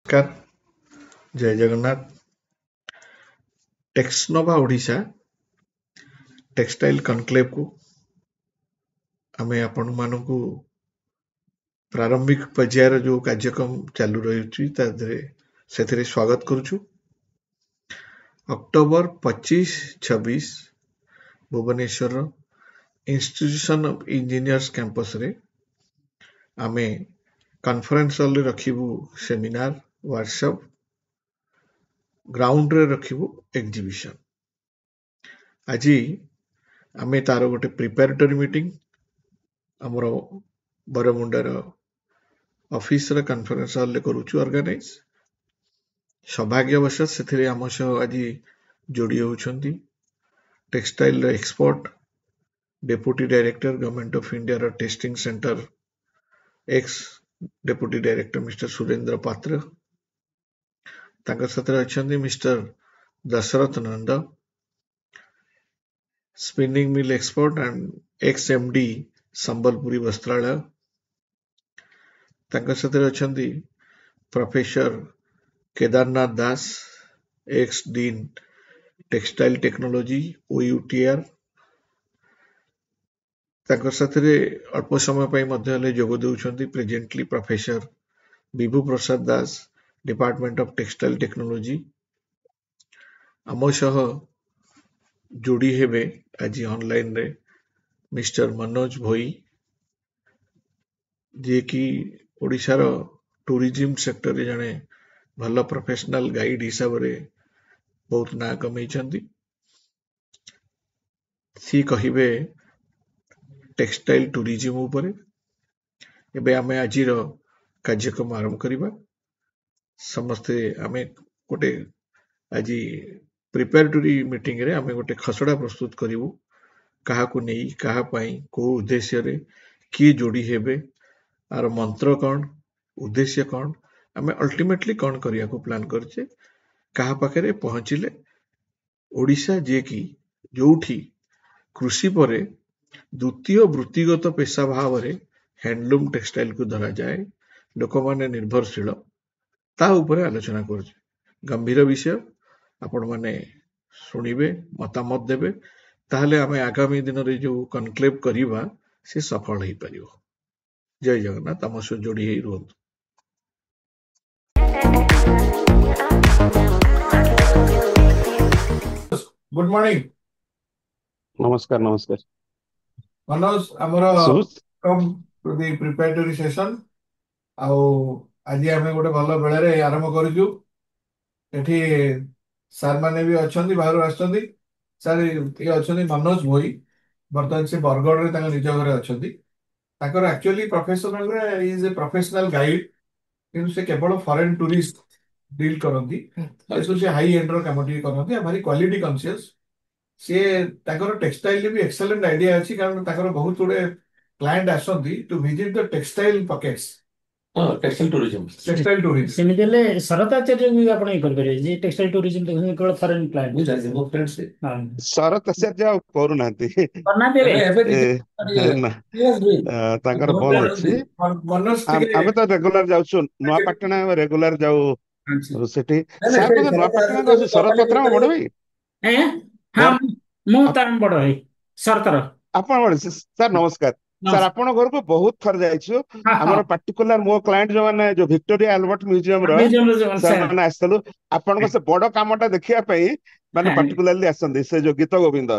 नमस्कार जय Jagannath टेक्सनोभा Odisha textile conclave को आमे आपण मानकु प्रारंभिक पर्यायर जो कार्यक्रम चालू रही से स्वागत करुछु। October 25-26 Bhubaneswar institution of engineers campus रे आमे कॉन्फ्रेंस हॉल रे रखिबू सेमिनार वर्कशॉप ग्राउंड रे रखिबू एग्जीबिशन। आज आमे तार गोटे प्रिपेरेटरी मीटिंग आमर बरमुंडार ऑफिस रे कॉन्फ्रेंस हॉल रे करूछु ऑर्गेनाइज। सौभाग्यवश से आम सह आज जोड़ी होउछंती टेक्सटाइल रे expert deputy director government of India रो testing centre ex deputy director mister Surendra Patra, तांकर साथे अछंती mister Dasharath Nanda spinning mill expert and ex MD Sambalpuri Vastralaya, तांकर साथे अछंती professor Kedarnath Das ex dean textile technology OUTR, तांकर साथे अल्प समय पई मध्य जोग देउछंती presently professor Vibhu Prasad Das department of textile technology. आम सह जोड़ी हेबे आज ऑनलाइन रे मिस्टर मनोज भोई जे कि ओडिशार टूरिज्म सेक्टर रे जने भल प्रोफेशनल गाइड हिसाब रे बहुत ना कमैछंती। सी कहिबे टेक्सटाइल टूरिज्म ऊपर। एबे आमे आजिर कार्यक्रम आरंभ करिबा। समस्ते आमे गोटे आज प्रिपेरेटरी मीटिंग रे आमे गोटे खसड़ा प्रस्तुत करिवु कहा को नहीं कहा पाई को उद्देश्य रे किए जोड़ी हेबे आर मंत्र कौन उद्देश्य कौन आमे अल्टीमेटली कौन करिया को प्लान करछे कहा पाखरे पहुंचिले ओडिशा जे कि जोठी कृषि परे द्वितीय वृत्तिगत पेशा भाव रे हैंडलूम टेक्सटाइल को धरा जाए लोक माने निर्भरशील ता ऊपर आलोचना करछे। गंभीर विषय आपण माने सुनिबे मतामत देबे ताहले आमे आगामी दिन रे जो कनक्लेव करिबा से सफल होई परिबो। जय जगन्नाथ आम सह जोड़ी हेई रुहतु। गुड मॉर्निंग नमस्कार नमस्कार मनोज आमर सुबुत come to the preparatory session आउ आज आमे गोटे भल बेले रे आरंभ करिजु। एठी सर माने भी अछंती बाहर आछंती सर ये अछंती मनोज भोई बर्तमान से बरगढ़ रे तांका निज घरे अछंती। ताकर एक्चुअली प्रोफेशनल रे इज ए प्रोफेशनल गाइड किंतु से केवल फॉरेन टूरिस्ट डील करंती से हाई एंड रो काम टी करंती भारी क्वालिटी कॉन्शियस सी ताकर टेक्सटाइल रे भी एक्सीलेंट आइडिया अछि कारण ताकर बहुत गुडे क्लाइंट आसंती to visit the textile pockets textile tourism textile tourism सेମିତି ହେଲେ ଶରତାଚାର୍ଯ୍ୟ ବି ଆପଣ ଇଏ କରିପାରିବେ ଯେ ଟେକ୍ସଟାଇଲ ଟୁରିଜିମ ଦେଖୁଛନ୍ତି କେବଳ ଫରେନ୍ କ୍ଲାଏଣ୍ଟ ମୁଁ ଜାଣିଛି ମୋ ଫ୍ରେଣ୍ଡ ସେ ହଁ ଶରତ ଆଚାର୍ଯ୍ୟ ଆଉ କରୁନାହାନ୍ତି କରୁନାହାନ୍ତି ଏବେ ଏବେ ନା ଏବେ ତାଙ୍କର ବନ୍ଦ ଅଛି। मनोज टिके ଆମେ ତ ରେଗୁଲାର ଯାଉଛୁ ନୂଆପାଟଣା ରେଗୁଲାର ଯାଉ ସେଠି ନାଇଁ ସାର୍ ବୋଧେ ନୂଆପାଟଣା ଅଛି ଶରତ ପତ୍ର ବଡ ଭାଇ ଆଜ୍ଞା ହଁ ମୁଁ ତାର ବଡ ଭାଇ ସରକାର ଆପଣ ବଡ ସାର୍ ନମସ୍କାର ସାର୍ ଆପଣ ଘରକୁ ବହୁତ ଥର ଯାଇଛୁ। ଆମର ପାର୍ଟିକୁଲାର ମୋ କ୍ଲାଏଣ୍ଟ ଯୋଉମାନେ ଯୋଉ ଭିକ୍ଟୋରିଆ ଆଲବର୍ଟ ମ୍ୟୁଜିୟମ ର ସେମାନେ ଆସିଥିଲୁ ଆପଣଙ୍କ ସେ ବଡ କାମଟା ଦେଖିବା ପାଇଁ ମାନେ ପାର୍ଟିକୁଲାରଲି ଆସନ୍ତି ସେ ଯୋଉ ଗୀତ ଗୋବିନ୍ଦ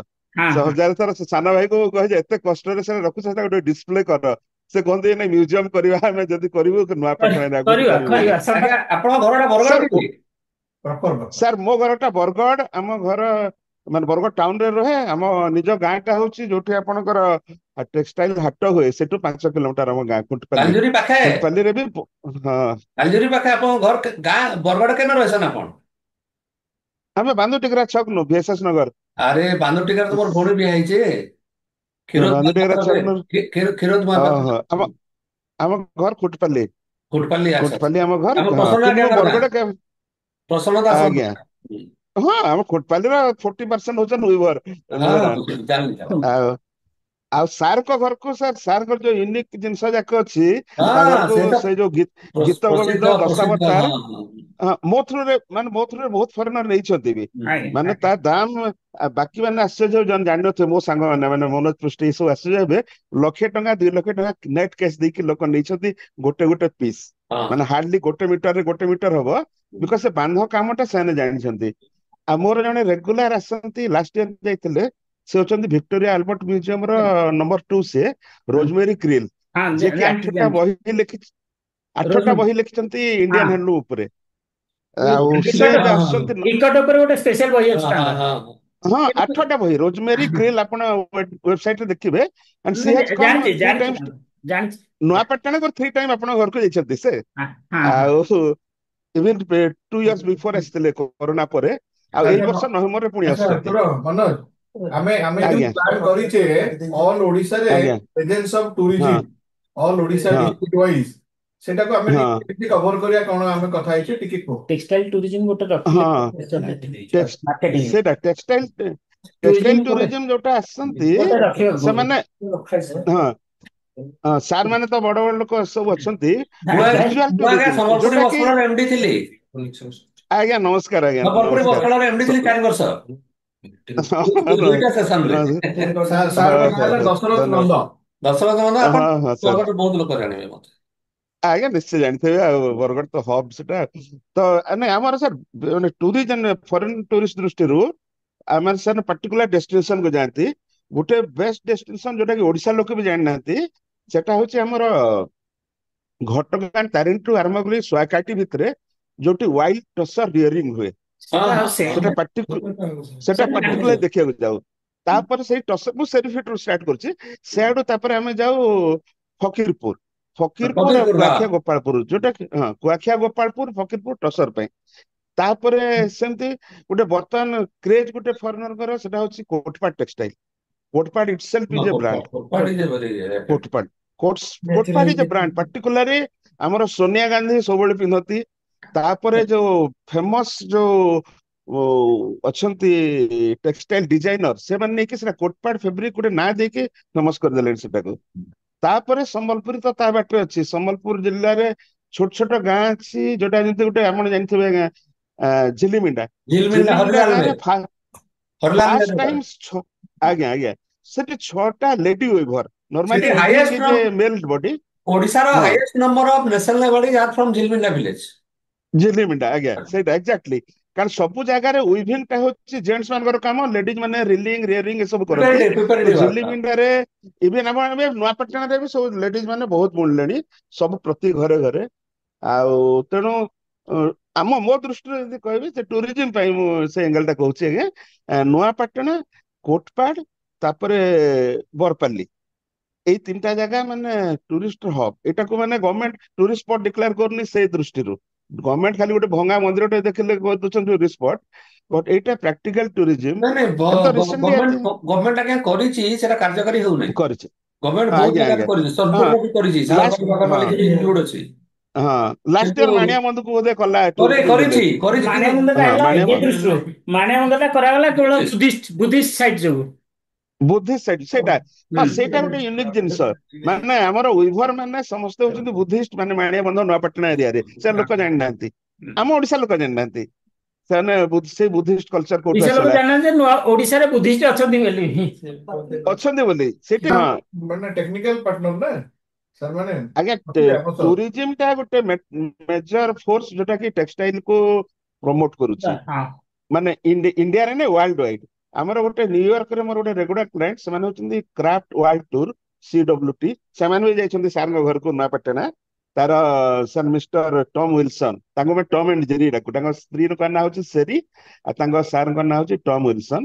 ସେ ହଜାର ଥର ସେ ସାନ ଭାଇକୁ କହେ ଯେ ଏତେ କଷ୍ଟରେ ସେ ରଖୁଛ ସେଟା ଗୋଟେ ଡିସପ୍ଲେ କର ସେ କହନ୍ତି ନାଇଁ ମ୍ୟୁଜିୟମ କରିବା ଆମେ ଯଦି କରିବୁ ନୂଆପାଟଣା ଆପଣଙ୍କ ଘରଟା ବରଗଡ଼ ସାର୍ ମୋ ଘରଟା ବରଗଡ଼ ଆମ ଘର ମାନେ ବରଗଡ଼ ଟାଉନ ରେ ରହେ ଆମ ନିଜ ଗାଁଟା ହଉଛି ଯୋଉଠି ଆପଣଙ୍କର टेक्सटाइल हाट हुए से 5 किलोमीटर हम गाँ कालजुरी पाखे खुटपाली रे भी हाँ कालजुरी पाखे अपन घर गाँ बरगड़ केन रहसन अपन हमें बांदुटिगरा छक नो बीएसएस नगर अरे बांदुटिगरा तो मोर भोणी भी आइ छे खिरोद बांदुटिगरा छक नो खिरोद हां हम घर खुटपाली अच्छा खुटपाली हम घर हम हां प्रसन्न कि बरगड़ के प्रसन्न दास आज्ञा हां हम खुटपाली रा 40% होचन उइवर हां जान ଆଉ ସାର୍ଙ୍କ ଘରକୁ ସାର୍ଙ୍କର ଯୋଉ ୟୁନିକ୍ ଜିନିଷ ଯାକ ଅଛି ତା ହଁ ଘରକୁ ସେଇଟା ସେ ଯୋଉ ଗୀତ ପ୍ରସିଦ୍ଧ ଗୋବିନ୍ଦ ପ୍ରସିଦ୍ଧ ଦଶାବତାର ହଁ ହଁ ମୋ ଥ୍ରୁରେ ବହୁତ ଫରେନର ନେଇଛନ୍ତି ବି। ଆଜ୍ଞା ମାନେ ତା ଦାମ ବାକି ମାନେ ଆଶ୍ଚର୍ଯ୍ୟ ଜାଣିନଥିବେ ମୋ ସାଙ୍ଗମାନେ ମାନେ ମନୋଜ ପୃଷ୍ଟି ଏ ସବୁ ଆଶ୍ଚର୍ଯ୍ୟ ହେବେ। 1,00,000 2,00,000 ନେଟ୍ କ୍ୟାଶ ଦେଇକି ଲୋକ ନେଇଛନ୍ତି ଗୋଟେ ଗୋଟେ ପିସ୍। ହଁ ମାନେ ହାର୍ଡଲି 1 ମିଟରରେ 1 ମିଟର ହବ ବିକଜ ସେ ବାନ୍ଧ କାମଟା ସେମାନେ ଜାଣିଛନ୍ତି। ଆଉ ମୋର ଜଣେ ରେଗୁଲାର ଆସନ୍ତି ଲାଷ୍ଟ ଇୟର ଯାଇଥିଲେ ସେ ହଉଛନ୍ତି ଭିକ୍ଟୋରିଆ ଆଲବର୍ଟ ମ୍ୟୁଜିୟମ ର ନମ୍ବର 2 ସେ ରୋଜମେରୀ କ୍ରିଲ୍ ହଁ ଯିଏକି ଜାଣିଛି 8ଟା ଜାଣିଛି ବହି ଲେଖିଛି। 8ଟା ରୋଜମେରୀ ବହି ଲେଖିଛନ୍ତି ହଁ ଇଣ୍ଡିଆନ ହ୍ୟାଣ୍ଡଲୁମ୍ ଉପରେ। ଆଉ ସେ ଇକଟ ଏବେ ଆସୁଛନ୍ତି ଇକଟ ଉପରେ ଗୋଟେ ସ୍ପେଶାଲ ବହି ଅଛି ହଁ ତାଙ୍କର। ହଁ ହଁ 8ଟା ବହି ରୋଜମେରୀ କ୍ରିଲ୍ ଆପଣ ୱେବସାଇଟରେ ଦେଖିବେ। ଆଣ୍ଡ ସି ହାଜ କମ୍ ଜାଣିଛି 3 ଜାଣିଛି ଟାଇମ୍ସ ଜାଣିଛି ନୂଆପାଟଣାକୁ 3 ଟାଇମ୍ ଆପଣଙ୍କ ଘରକୁ ଯାଇଛନ୍ତି ସେ। ହଁ ହଁ ହଁ ଆଉ ଇଭେନ୍ 2 years ବିଫୋର ଆସିଥିଲେ କରୋନା ପରେ। ଆଉ ଏଇ ଆଚ୍ଛା ବର୍ଷ ନଭେମ୍ବରରେ ପୁଣି ଆଚ୍ଛା ଆସୁଛନ୍ତି। ଶୁଣ ମନୋଜ, ଆମେ ଆମେ ଯୋଉ ଆଜ୍ଞା ପ୍ଲାନ୍ କରିଛେ ଅଲ୍ ଓଡିଶାରେ ଆଜ୍ଞା ପ୍ରେଜେନ୍ସ ଅଫ ହଁ ଟୁରିଜିମ୍ ଅଲ୍ ଓଡିଶା ହଁ ଡିଷ୍ଟ୍ରିକ୍ଟ ୱାଇଜ ସେଟାକୁ ଆମେ ହଁ ଟିକେ କେମିତି କଭର କରିବା କଣ ଆମେ କଥା ହେଇଛେ ଟିକେ କୁହ। ଟେକ୍ସଟାଇଲ ଟୁରିଜିମ ଗୋଟେ ରଖିଲେ ହଁ ମାର୍କେଟିଂ ସେଇଟା ଟେକ୍ସଟାଇଲ ଟୁରିଜିମ ଗୋଟେ ଟୁରିଜିମ ଯୋଉଟା ଆସନ୍ତି ଗୋଟେ ରଖିବାକୁ ସେମାନେ ହଁ ସାର୍ ମାନେ ତ ବଡ ବଡ ଲୋକ ସବୁ ଅଛନ୍ତି। ମୁଁ ଗୋଟେ ଆଜ୍ଞା ଭିଜୁଆଲ ମୁଁ ଆଜ୍ଞା ଟୁରିଜିମ ସମ୍ବଲପୁରୀ ଯୋଉଟା କି ବସ୍ତ୍ରାଳୟର ଏମଡି ଥିଲି। ଆଜ୍ଞା ନମସ୍କାର ଆଜ୍ଞା ସମ୍ବଲପୁରୀ ନମସ୍କାର। ବସ୍ତ୍ରାଳୟର ଏମଡି ଥିଲି 4 ବର୍ଷ। ଦୁଇଟା ସେସନରେ ସାର୍ଙ୍କ ନାଁ ହେଲା ଦଶରଥ ଧନ୍ୟବାଦ। ନନ୍ଦ। ଦଶରଥ ନନ୍ଦ ଆପଣ ହଁ ହଁ ସାର୍ ବରଗଡ଼ର ବହୁତ ଲୋକ ଜାଣିବେ ମତେ। ଆଜ୍ଞା ନିଶ୍ଚୟ ଜାଣିଥିବେ ଆଉ ବରଗଡ଼ ତ ହବ୍ ସେଟା। ତ ନାଇଁ ଆମର ସାର୍ ମାନେ ଟୁରିଜମ ଫରେନ ଟୁରିଷ୍ଟ ଦୃଷ୍ଟିରୁ ଆମର ସାର୍ ପାର୍ଟିକୁଲାର ଡେଷ୍ଟିନେସନ କୁ ଯାଆନ୍ତି। ଗୋଟେ ବେଷ୍ଟ ଡେଷ୍ଟିନେସନ ଯୋଉଟା କି ଓଡିଶା ଲୋକ ବି ଜାଣିନାହାନ୍ତି ସେଟା ହଉଛି ଆମର ଘଟଗାଁ ତାରିଣୀଠୁ ଆରମ୍ଭ କରି ଶୁଆକାଟୀ ଭିତରେ ଯୋଉଠି ୱାଇଲ୍ଡ ଟସର ରିୟରିଂ ହୁଏ। ହଁ ସେଟା ହଁ ସେଟା ସେଟା ଜାଣିଛୁ ପାର୍ଟିକୁଲାର ଦେଖିବାକୁ ଯାଉ। ତାପରେ ସେଇ ଟସର ମୁଁ ସେରିଫିଟରୁ ଷ୍ଟାର୍ଟ କରୁଛି। ସେଆଡୁ ତାପରେ ଆମେ ଯାଉ ଫକୀରପୁର। ଫକୀରପୁର ଆଉ ଫକୀରପୁର ହଁ କୁଆଖିଆ ଗୋପାଳପୁର ଯୋଉଟା କି ହଁ କୁଆଖିଆ ଗୋପାଳପୁର ଫକୀରପୁର ଟସର ପାଇଁ। ତାପରେ ସେମିତି ଗୋଟେ ବର୍ତ୍ତମାନ କ୍ରେଜ ଗୋଟେ ଫରେନରଙ୍କର ସେଟା ହଉଛି Kotpad textile. Kotpad itself is a brand. Kotpad Kotpad is a brand particularly ଆମର ସୋନିଆ ଗାନ୍ଧୀ ସବୁବେଳେ ପିନ୍ଧନ୍ତି। ତାପରେ ଯୋଉ ଫେମସ ଯୋଉ ଅଛନ୍ତି ଟେକ୍ସଟାଇଲ ଡିଜାଇନର ସେମାନେ ନେଇକି ସେଟା କୋଟପାଟ ଫେବ୍ରିକ ଗୋଟେ ନାଁ ଦେଇକି ଫେମସ କରିଦେଲେଣି ସେଟାକୁ। ତାପରେ ସମ୍ବଲପୁରୀ ତ ତା ବାଟରେ ଅଛି। ସମ୍ବଲପୁର ଜିଲ୍ଲାରେ ଛୋଟ ଛୋଟ ଗାଁ ଅଛି ଯୋଉଟା ଯେମିତି ଗୋଟେ ଆପଣ ଜାଣିଥିବେ ଆଜ୍ଞା ଝିଲିମିଣ୍ଡା। ଝିଲମିଲ ଝିଲିମିଣ୍ଡା ହରିଲାଲ ଗାଁରେ ଫାଷ୍ଟ ହରିଲାଲ ଟାଇମ ଆଜ୍ଞା ଆଜ୍ଞା ସେଠି 6ଟା ଲେଡି ୱିଭର। ସେଠି normally weaving highest is a male body. ଓଡିଶାର ହଁ highest number of national level are from Jhilmil village. Jhiliminda ଆଜ୍ଞା ସେଇଟା ଏକ୍ଜାକ୍ଟଲି। କାରଣ ସବୁ ଜାଗାରେ ୱିଭିଂ ଟା ହଉଛି ଜେଣ୍ଟସ ମାନଙ୍କର କାମ। ଲେଡିଜ ମାନେ ରିଲିଂ ରିୟରିଂ ଏସବୁ କରନ୍ତି। ତ ପ୍ରିପାରେଟିଭ ୱାର୍କ। ଝିଲିମିଣ୍ଡାରେ ଇଭେନ ଆମ ଏବେ ନୂଆପାଟଣାରେ ବି ସବୁ ଲେଡିଜ ମାନେ ବହୁତ ବୁଲିଲେଣି। ସବୁ ପ୍ରତି ଘରେ ଘରେ। ଆଉ ତେଣୁ ମୋ ଦୃଷ୍ଟିରେ ଯଦି କହିବି ସେ ଟୁରିଜିମ ପାଇଁ ମୁଁ ସେ ଏଙ୍ଗେଲ ଟା କହୁଛି ଆଜ୍ଞା। ନୂଆପାଟଣା କୋଟପାଡ ତାପରେ ବରପାଲି ଏଇ 3ଟା ଜାଗା ମାନେ ଟୁରିଷ୍ଟ ହବ। ଏଟାକୁ ମାନେ ଗଭର୍ଣ୍ଣମେଣ୍ଟ ଟୁରିଷ୍ଟ ସ୍ପଟ ଡିକ୍ଲେୟାର କରୁନି ସେଇ ଦୃଷ୍ଟିରୁ। ଗଭର୍ଣ୍ଣମେଣ୍ଟ ଖାଲି ଗୋଟେ ଭଙ୍ଗା ମନ୍ଦିରଟେ ଦେଖିଲେ କହିଦଉଛନ୍ତି ଟୁରିଷ୍ଟ ସ୍ପଟ। ବଟ ଏଇଟା ପ୍ରାକ୍ଟିକାଲ ଟୁରିଜିମ। ନାଇଁ ନାଇଁ ଏବେ ତ ରିସେଣ୍ଟଲି ଗଭର୍ଣ୍ଣମେଣ୍ଟ ଆଜ୍ଞା କରିଛି ସେଟା କାର୍ଯ୍ୟକାରୀ ହଉନାହିଁ। କରିଛି। ଗଭର୍ଣ୍ଣମେଣ୍ଟ ବହୁତ ଆଜ୍ଞା ଜାଗାରେ ଆଜ୍ଞା କରିଛି। ହଁ ସୋନପୁରରେ ବି କରିଛି ଲାଷ୍ଟ ଶାଳବଣି ହଁ ପାଖାପାଖି ସେଠି ଇନକ୍ଲୁଡ ଅଛି। ହଁ ଲାଷ୍ଟ କିନ୍ତୁ ଇୟର ମାଣିଆ ବନ୍ଧକୁ ବୋଧେ କଲା ଟୁରିଜିମ କରିଛି ଭିଲେଜ। କରିଛି ମାଣିଆ କିନ୍ତୁ ମନ୍ଦିରଟା ହଁ ହେଲା ମାଣିଆ ଇଏ ଦୃଷ୍ଟିରୁ ମାଣିଆ ମନ୍ଦିରଟା କରାଗଲା କେବଳ ବୁଦ୍ଧିଷ୍ଟ ସାଇଡ ଯୋଗୁ। ବୁଦ୍ଧିଷ୍ଟ ସାଇଡ ସେଇଟା ହଁ ହୁଁ ସେଇଟା ଗୋଟେ ୟୁନିକ୍ ଜିନିଷ। ମାନେ ଆମର ୱିଭର ମାନେ ସମସ୍ତେ ହଉଛନ୍ତି ବୁଦ୍ଧିଷ୍ଟ ମାନେ ମାଣିଆ ବନ୍ଧ ନୂଆପାଟଣା ଏରିଆରେ ସେ ଲୋକ ଜାଣିନାହାନ୍ତି। ଆମ ଓଡିଶା ଲୋକ ଜାଣିନାହାନ୍ତି। ସେମାନେ ସେଇ ବୁଦ୍ଧିଷ୍ଟ କଲଚର କୋଉଠୁ ଓଡିଶା ଲୋକ ଆସିଲା ଜାଣିନାହାନ୍ତି ଯେ ଓଡିଶାରେ ବୁଦ୍ଧିଷ୍ଟ ଅଛନ୍ତି ବୋଲି। ଅଛନ୍ତି ବୋଲି ସେଠି ହଁ ମାନେ ଟେକ୍ନିକାଲ ପାର୍ଟନର ନା ସାର୍ ମାନେ ଆଜ୍ଞା ଅଛନ୍ତି ଆମ ସହ। ଟୁରିଜିମ ଟା ଗୋଟେ ମେଜର ଫୋର୍ସ ଯୋଉଟା କି ଟେକ୍ସଟାଇଲ କୁ ପ୍ରମୋଟ କରୁଛି। ହଁ ମାନେ ଇଣ୍ଡିଆରେ ନାଇଁ ୱାର୍ଲଡ ୱାଇଡ। ଆମର ଗୋଟେ ନ୍ୟୁୟର୍କରେ ମୋର ଗୋଟେ ରେଗୁଲାର କ୍ଲାଏଣ୍ଟ ସେମାନେ ହଉଛନ୍ତି କ୍ରାଫ୍ଟ ୱାର୍ଲଡ ଟୁର CWT। ସେମାନେ ବି ଯାଇଛନ୍ତି ସାରଙ୍କ ଘରକୁ ନୂଆପାଟଣା। ତାର ସାର୍ ମିଷ୍ଟର ଟମ୍ ୱିଲସନ ତାଙ୍କୁ ଆମେ ଟମ୍ ଆଣ୍ଡ ଜେରି ଡାକୁ। ତାଙ୍କ ସ୍ତ୍ରୀଙ୍କ ନାଁ ହଉଛି ସେରି ଆଉ ତାଙ୍କ ସାରଙ୍କ ନାଁ ହଉଛି ଟମ୍ ୱିଲସନ।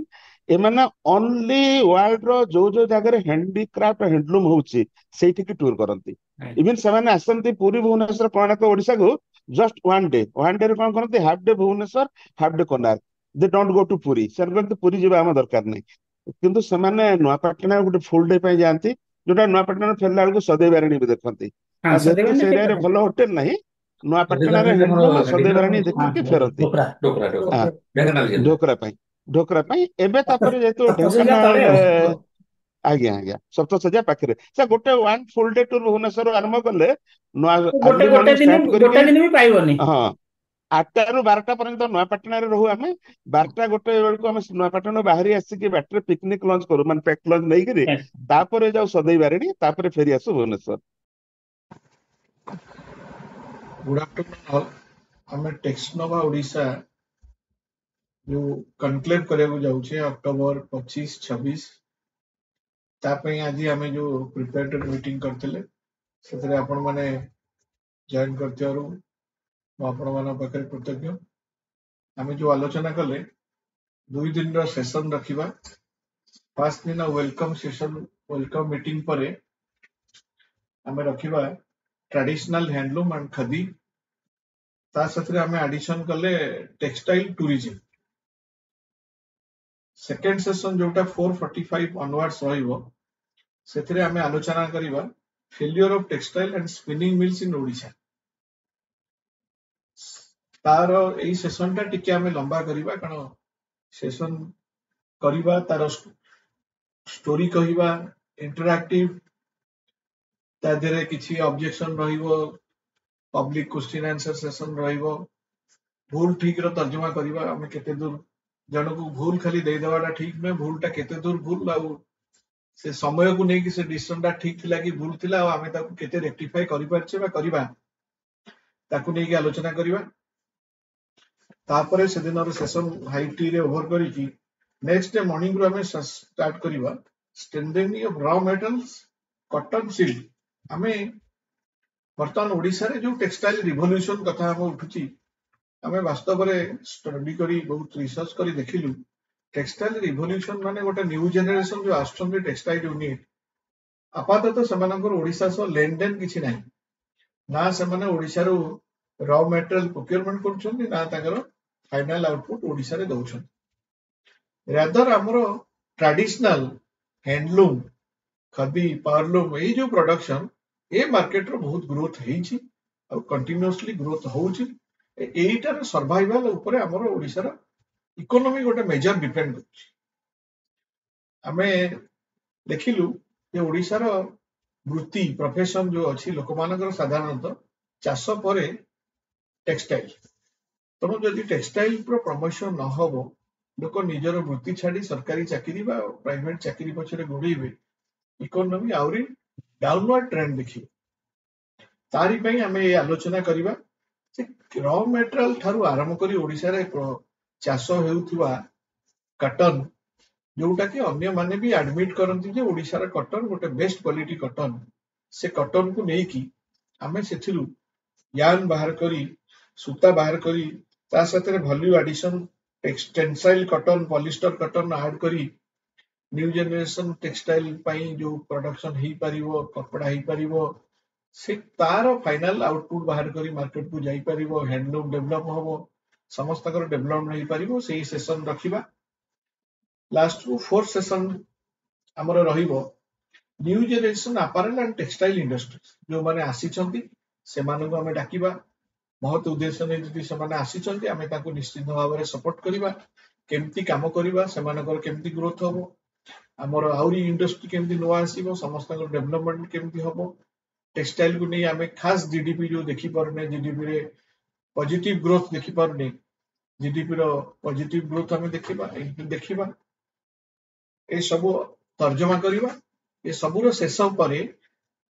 ଏମାନେ ଅନଲି ୱାର୍ଲଡ ର ଯୋଉ ଯୋଉ ଜାଗାରେ ହ୍ୟାଣ୍ଡିକ୍ରାଫ୍ଟ ହ୍ୟାଣ୍ଡଲୁମ ହଉଛି ସେଇଠିକି ଟୁର କରନ୍ତି। ଇଭେନ ସେମାନେ ଆସନ୍ତି ପୁରୀ ଭୁବନେଶ୍ୱର କୋଣାର୍କ ଓଡିଶାକୁ ଜଷ୍ଟ ୱାନ୍ ଡେ ରେ କଣ କରନ୍ତି half day Bhubaneswar half day Konark. They don't go to Puri. ସେମାନେ କହନ୍ତି ପୁରୀ ଯିବା ଆମ ଦରକାର ନାହିଁ। କିନ୍ତୁ ସେମାନେ ନୂଆପାଟଣା ଗୋଟେ ଫୁଲ ଡେ ପାଇଁ ଯାଆନ୍ତି। ଯୋଉଟା ନୂଆପାଟଣା ଫେରିଲା ବେଳକୁ ସଦୈ ବାରିଣୀ ବି ଦେଖନ୍ତି। ହଁ ଆଉ ଯେହେତୁ ସଦେଇବାନି ସେ ଠିକ ଏରିଆରେ କଥା। ଭଲ ହୋଟେଲ ନାହିଁ ନୂଆପାଟଣାରେ ଆମର ହ୍ୟାଣ୍ଡଲୁମ ଆଉ ସଦୈ ବାରିଣୀ ହାଣ୍ଡିକ୍ରାଫ୍ଟ ଦେଖିକି ଫେରନ୍ତି। ଡୋକରା ଡୋକରା ଡୋକରା ହଁ ଢେଙ୍କାନାଳ ଜିଲ୍ଲା। ଢୋକରା ପାଇଁ ଏବେ ତାପରେ ଯେହେତୁ ତପସ୍ୟା ତଳେ ଢେଙ୍କାନାଳ ଆଉ। ଆଜ୍ଞା ଆଜ୍ଞା ସପ୍ତଶଯ୍ୟା ପାଖରେ ସାର୍ ଗୋଟେ ୱାନ୍ ଫୁଲ୍ ଡେ ଟୁର୍ ଭୁବନେଶ୍ୱରରୁ ଆରମ୍ଭ କଲେ ନୂଆ ଗୋଟେ ଆର୍ଲି ଗୋଟେ ମର୍ଣ୍ଣିଂ ଦିନ ଷ୍ଟାର୍ଟ କରିକି ଗୋଟେ ଦିନ ବି ପାଇବନି। ହଁ 8ଟାରୁ 12ଟା ପର୍ଯ୍ୟନ୍ତ ନୂଆପାଟଣାରେ ରହୁ ଆମେ। 12ଟା ଗୋଟେ ବେଳକୁ ଆମେ ନୂଆପାଟଣା ବାହାରି ଆସିକି ବାଟରେ ପିକନିକ ଲଞ୍ଚ କରୁ ମାନେ ପ୍ୟାକ୍ ଲଞ୍ଚ ନେଇକିରି ତାପରେ ଯାଉ ସଦେଇ ବାରିଣୀ ତାପରେ ଫେରି ଆସୁ ଭୁବନେଶ୍ୱର। Good afternoon all. ଆମେ ଟେକ୍ସନୋଭା ଓଡ଼ିଶା ଯୋଉ କନକ୍ଲେଭ କରିବାକୁ ଯାଉଛେ ଅକ୍ଟୋବର 25-26 ତା ପାଇଁ ଆଜି ଆମେ ଯୋଉ ପ୍ରିପାରେଟରୀ ମିଟିଂ କରିଥିଲେ ସେଥିରେ ଆପଣମାନେ ଜଏନ୍ କରିଥିବାରୁ ମୁଁ ଆପଣମାନଙ୍କ ପାଖରେ କୃତଜ୍ଞ। ଆମେ ଯୋଉ ଆଲୋଚନା କଲେ 2 ଦିନର ସେସନ ରଖିବା। ଫାର୍ଷ୍ଟ ଦିନ ୱେଲକମ୍ ସେସନ ୱେଲକମ୍ ମିଟିଂ ପରେ ଆମେ ରଖିବା ट्रेडिशनल हैंडलूम एंड खदी ता साथरे हमें एडिशन कले टेक्सटाइल टूरिज्म। सेकेंड सेशन जोटा 4:45 ऑनवर्ड्स रहिबो सेथिरे हमें आलोचना करिबा failure of textile and spinning mills in Odisha. तार एई सेशन टा टिके हमें लंबा करिबा कारण सेशन करिबा तार स्टोरी कहिबा इंटरैक्टिव ता देरे किछि ऑब्जेक्शन रहिबो पब्लिक क्वेश्चन आंसर सेशन रहिबो भूल ठीक रो तर्जुमा करिबा हमें केते दूर जनकु भूल खाली दे देवाटा ठीक न भूलटा केते दूर भूल आउ से समय को नहीं कि से डिसीजन टा ठीक थिला कि भूल थिला आ हमें ताकु केते रेक्टिफाई करि परछे बा करिबा ताकु नहीं कि आलोचना करिबा। तापरे से दिनर सेशन हाई टी रे ओवर करी कि नेक्स्ट डे मॉर्निंग रो हमें स्टार्ट करिबा strengthening of raw metals cotton silk. हमें बर्तमान ओडिशा रे जो टेक्सटाइल रिवोल्यूशन कथा हम उठुची हमें वास्तव में स्टडी करी बहुत रिसर्च करी देखिलु टेक्सटाइल रिवोल्यूशन माने गोटे न्यू जनरेशन जो आछन टेक्सटाइल यूनिट आपातत सेमानकर ओडिशा सो लेन देन किछि नाही ना सेमाने ओडिशा रो रॉ मटेरियल प्रोक्योरमेंट करछन ना ताकर फाइनल आउटपुट ओडिशा रे दउछन। रादर हमरो ट्रेडिशनल हैंडलूम खदी पावरलूम ए जो प्रोडक्शन ए मार्केट रो बहुत ग्रोथ हेछि और कंटीन्यूअसली ग्रोथ होछि। एटार सर्वाइवल ऊपर हमर ओडिशा रो इकोनॉमी गोटे मेजर डिपेंड करछि। हमें देखिलु जे ओडिशा रो वृत्ति प्रोफेशन जो अछि लोक मानकर साधारणतः चाष परे टेक्सटाइल तनो जदि टेक्सटाइल प्रो प्रमोशन न होबो लोक निजर वृत्ति छाड़ी सरकारी चाकरी बा प्राइवेट चाकरी पछरे गोडीबे इकोनॉमी आउरी डाउनवर्ड ट्रेंड देखिबे। तारी पई हमें ये आलोचना करिबा रॉ मेटेरियल ठारू आरंभ करी ओडिशा रे चाष हेउथुवा कॉटन जोटा कि अन्य माने भी एडमिट करंती जे ओडिशा रे कॉटन गोटे बेस्ट क्वालिटी कॉटन से कॉटन को नेकी हमें सेथिरु यार्न बाहर करी सूता बाहर करी ता साथे value addition textile cotton polyester cotton add करी न्यू जनरेशन टेक्सटाइल पई जो प्रोडक्शन ही परिवो कपड़ा ही परिवो से तार फाइनल आउटपुट बाहर करी मार्केट को जाई परिवो हैंडलूम डेवलप होबो समस्त कर डेवलप नहीं परिवो सेही सेशन रखिबा। लास्ट को फोर्थ सेशन हमर रहिबो new generation apparel and textile industry जो माने आसीचंती से माने को हमें डाकिबा बहुत उद्देश्य नै जति से माने आसीचंती हमें ताको निश्चित भाव रे सपोर्ट करिबा केमती काम करिबा से मानकर केमती ग्रोथ होबो हमर आउरी इंडस्ट्री केमती नो आसीबो समस्त को डेवलपमेंट केमती होबो टेक्सटाइल को नहीं हमें खास जीडीपी जो देखि परने जीडीपी रे पॉजिटिव ग्रोथ देखि परने जीडीपी रो पॉजिटिव ग्रोथ हमें देखिबा ए सब तर्जमा करिबा ए सब रो शेष परे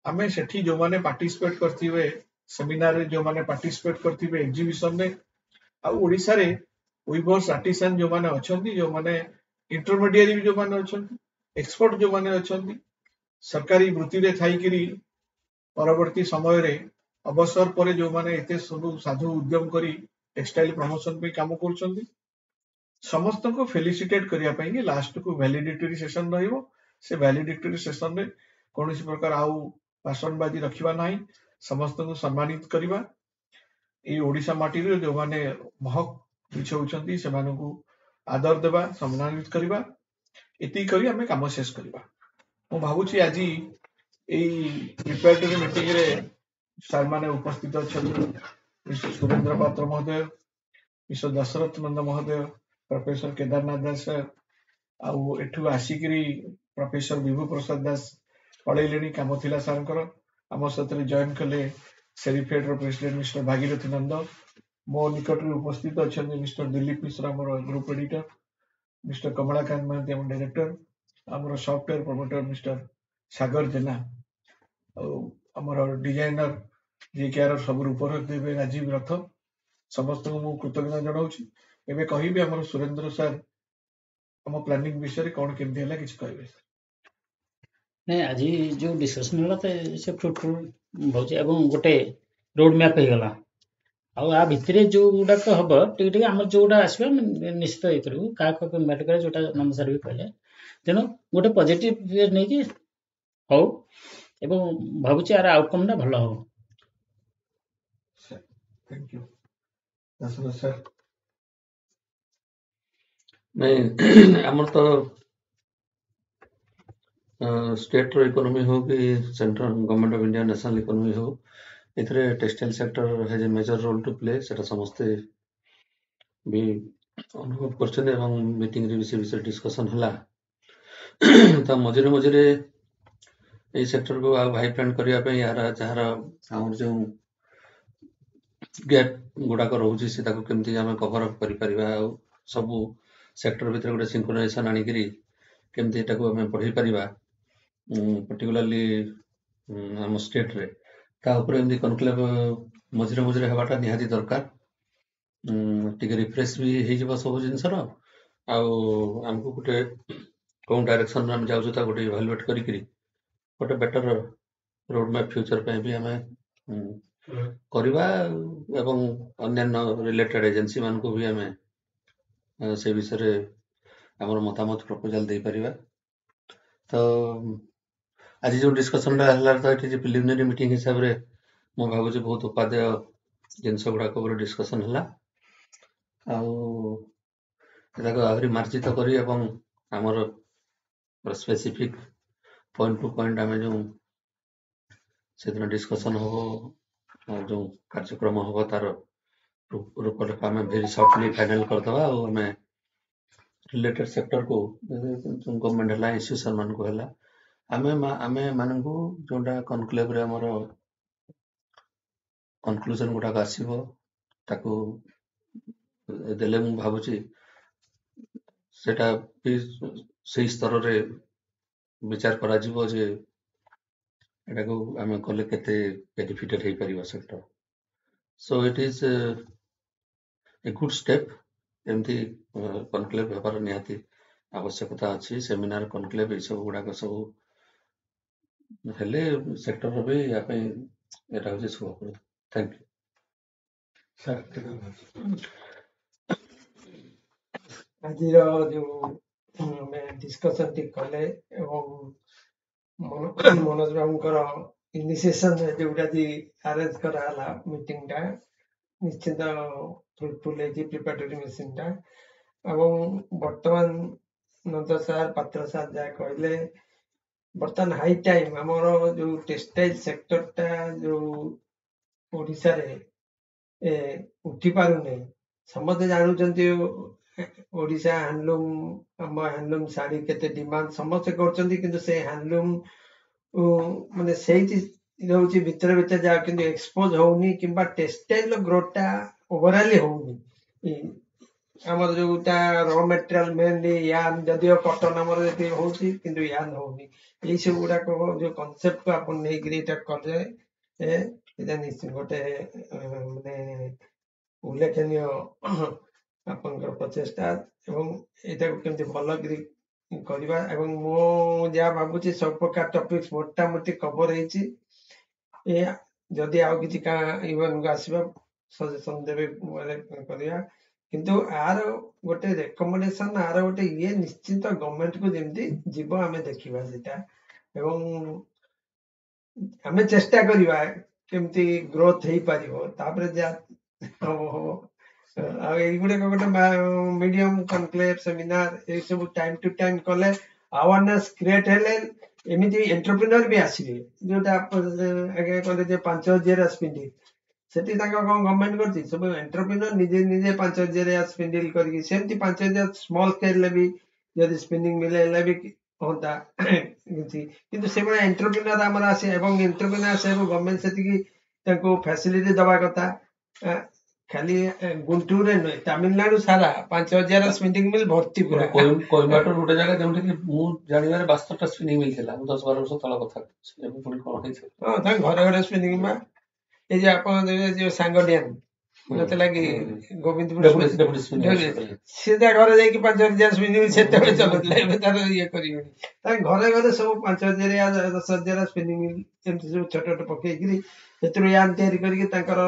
हमें सेठी जो माने पार्टिसिपेट करथिबे सेमिनार रे जो माने पार्टिसिपेट करथिबे एग्जीबिशन रे आ ओडिसा रे वीवर्स आर्टिसान जो माने अछंती जो माने इंटरमीडिएट जो माने अछंती एक्सपर्ट जो माने अछंती सरकारी वृत्ति रे थाई करी परवर्ती समय रे अवसर परे जो माने एते सब साधु उद्यम करी टेक्सटाइल प्रमोशन पे काम करछंती समस्त को फेलिसिटेट करिया पई कि लास्ट को वैलिडिटरी सेशन रहिबो से वैलिडिटरी सेशन रे कोनोसी प्रकार आउ भाषणबाजी रखिबा नाही समस्त को सम्मानित करिबा ए ओडिशा माटी रे जो माने महक बिछौछंती से माने को आदर देबा सम्मानित करिबा एती करी हमें काम शेष करिबा। मु भाबुची आजी एई प्रिपेरेटरी मीटिंग रे सर माने उपस्थित अछंती मिस्टर सुरेंद्र पात्र महोदय मिस्टर दशरथ नंद महोदय प्रोफेसर केदारनाथ दास सर आउ एठू आसिकरी प्रोफेसर विभू प्रसाद दास पढ़ेले काम थिला सारंकर आम सहित जॉइन कले सेरिफेड प्रेसिडेंट मिस्टर भागीरथी नंद मो निकट उपस्थित अच्छा मिस्टर दिलीप मिश्र आम group editor mister Kamalakant Mahanti आम डायरेक्टर आम software promoter mister Sagar Jena आमर डिजाइनर जी के आर सब रूपर देवे राजीव रथ समस्त को कृतज्ञता जनाऊँगी एवं कहि आम सुरेंद्र सर आम प्लानिंग विषय कौन केमती है किसी कहे नहीं आज जो डिस्कशन होला से फ्रुटफुल बहुत एवं गोटे रोड मैप हो गला आ भितर जो गुड़ाक हम टे आम जो गुड़ा आसवा निश्चित ये करूँ क्या मैटर करे जोटा नंद सर भी कहले तेणु गोटे पॉजिटिव नहीं कि हो एवं भावुची यार आउटकम टा भल हो थैंक यू सर नहीं आमर तो स्टेट रो इकोनॉमी हो कि central government of India national economy हो इथरे textile sector has a major role to play सेटा समस्ते भी अनुभव करछन एवं मीटिंग रे विषय डिस्कशन हला त मझिरे मझिरे ए सेक्टर को वाइब्रेंट करिया पे यार जहार हमर जो गैप गुड़ाक रोचे से केमती आम कभर अप कर सब सेक्टर भितर गोटे सिंक्रोनाइजेशन आनिकी केमती आम बढ़ई पार पर्टिकुलाली आम स्टेट रे एमती कनक्लेव मझिरे मझिरे हवाटा निहाती दरकार टिके रिफ्रेश भी हो सब जिनसर आमको गोटे कौन डायरेक्शन आम जाऊँ गोटे इभालुएट करी गोटे बेटर रोड मैप फ्यूचर पे भी आम करवा एवं अन्य रिलेटेड एजेंसी मान को भी आम से विषय आमर मतामत प्रपोजाल दे परिबा तो आज जो डिस्कशन तो ये प्रिलिमिनरी मीटिंग हिसाब रे मो भावुची बहुत उपादेय जिनस गुड़ाक डिस्कशन है आहरी मार्जित करी एवं आमर स्पेसिफिक पॉइंट टू पॉइंट आम जो से दिन डिस्कशन हो जो कार्यक्रम हम तार रूपरेखा आम भेरी सर्टली फाइनल करदे आम रिलेटेड सेक्टर को गवर्नमेंट है इंस्टीट्यूशन मान को है आम मानू जोटा कनक्लेव आमर कनक्लूजन गुड़ाक आसो ताकू देले मु भावुची सेटा भी से स्तर रे विचार करा जीवो जे एटा को आम कले केते बेनिफिटेड हे परिबा sector so it is a good step एमती कनक्लेव हेबार निहाती आवश्यकता अच्छी सेमिनार कनक्लेव ये सब गुड़ाक सब हेले सेक्टर भी या पे एटा होचे शुभ थैंक यू आज जो डिस्कशन टी कले मनोज बाबू इनिशिएशन जोटा अरेंज करा मीटिंग टा निश्चित फ्रुटफुल प्रिपेरेटरी मीटिंग टा बर्तमान नंद सार पात्र सार जहाँ कहले बर्तमान हाई टाइम आमर जो टेक्सटाइल सेक्टर टा जो ओडिशा रे उठी पारुने समस्त जानते ओडिशा हैंडलूम आम हैंडलूम शाढ़ी केते डिमांड समस्त कर से हैंडलूम माने से भितर भितर जा कि एक्सपोज होनी कि टेक्सटाइल ग्रोथा ओवरऑल होनी आमर जोटा रॉ मटेरियल मेनली यान जदियो कॉटन आमर ये होची किंतु यान होनी ये सब गुड़ाक जो कॉन्सेप्ट को अपन नहीं करे निश्चित गोटे माने उल्लेखनीय आपनकर प्रचेष्टा एवं एटा को केमती भल करवा एवं मो जहाँ भावुची सब प्रकार टॉपिक्स मोटामोटी कवर होती जदि आउ किसी का इवेंट को आसवा सजेशन देवे करवा किंतु आर गोटे रेकमेंडेशन आर गोटे ये निश्चित गवर्नमेंट को जमी जीव आम देखा सेटा एवं आम चेष्टा करवा केमती ग्रोथ हो पार गोटे मीडियम कनक्लेव सेमिनार ये सब टाइम टू टाइम कले अवेयरनेस क्रिएट हेले एमती एंटरप्रेन्योर भी आसवे जोटा आगे कहते 5000 स्पिंडिल से गवर्नमेंट कर सब एंटरप्रेन्योर निजे निजे 5000 स्पिंडिल करके 5000 स्मॉल स्केल भी जब स्पिनिंग मिले भी ହୁଅନ୍ତା କିଛି କିନ୍ତୁ ସେଇଭଳିଆ ଏଣ୍ଟରପ୍ରିନର ଆମର ଆସେ ଏବଂ ଏଣ୍ଟରପ୍ରିନର ଆସେ ଏବଂ ଗଭର୍ଣ୍ଣମେଣ୍ଟ ସେତିକି ତାଙ୍କୁ ଫ୍ୟାସିଲିଟି ଦବା କଥା। ଖାଲି ଗୁଣ୍ଟୁରରେ ନୁହେଁ, ତାମିଲନାଡୁ ସାରା 5,000 ସ୍ପିନିଂ ମିଲ୍ ଭର୍ତ୍ତି ପୁରା। କୋଇମ୍ବାଟୁର ଗୋଟେ ଜାଗା ଯୋଉଠିକି ମୁଁ ଜାଣିବାରେ 72ଟା ସ୍ପିନିଂ ମିଲ୍ ଥିଲା। ମୁଁ 10-12 ବର୍ଷ ତଳ କଥା କହୁଛି। ଏବେ ପୁଣି କଣ ହେଇଛି? ହଁ, ତାଙ୍କ ଘରେ ଘରେ ସ୍ପିନିଂ ବା ଏଇ ଯେ ଆପଣ ଯୋଉ ସାଙ୍ଗ ଡ୍ୟାମ୍ ନଥିଲା କି ଗୋବିନ୍ଦପୁର, ସିଏ ତା ଘରେ ଯାଇକି 5,000 ସ୍ପିନିଂ ସେତେବେଳେ ଚଲଉଥିଲା। ଏବେ ତାର ଇଏ କରିବନି, ତାଙ୍କ ଘରେ ଘରେ ସବୁ 5,000 10,000 ସ୍ପିନିଂ ମିଲ୍ ଏମିତି ସବୁ ଛୋଟ ଛୋଟ ପକେଇକିରି ସେଥିରୁ ୟାର୍ନ ତିଆରି କରିକି ତାଙ୍କର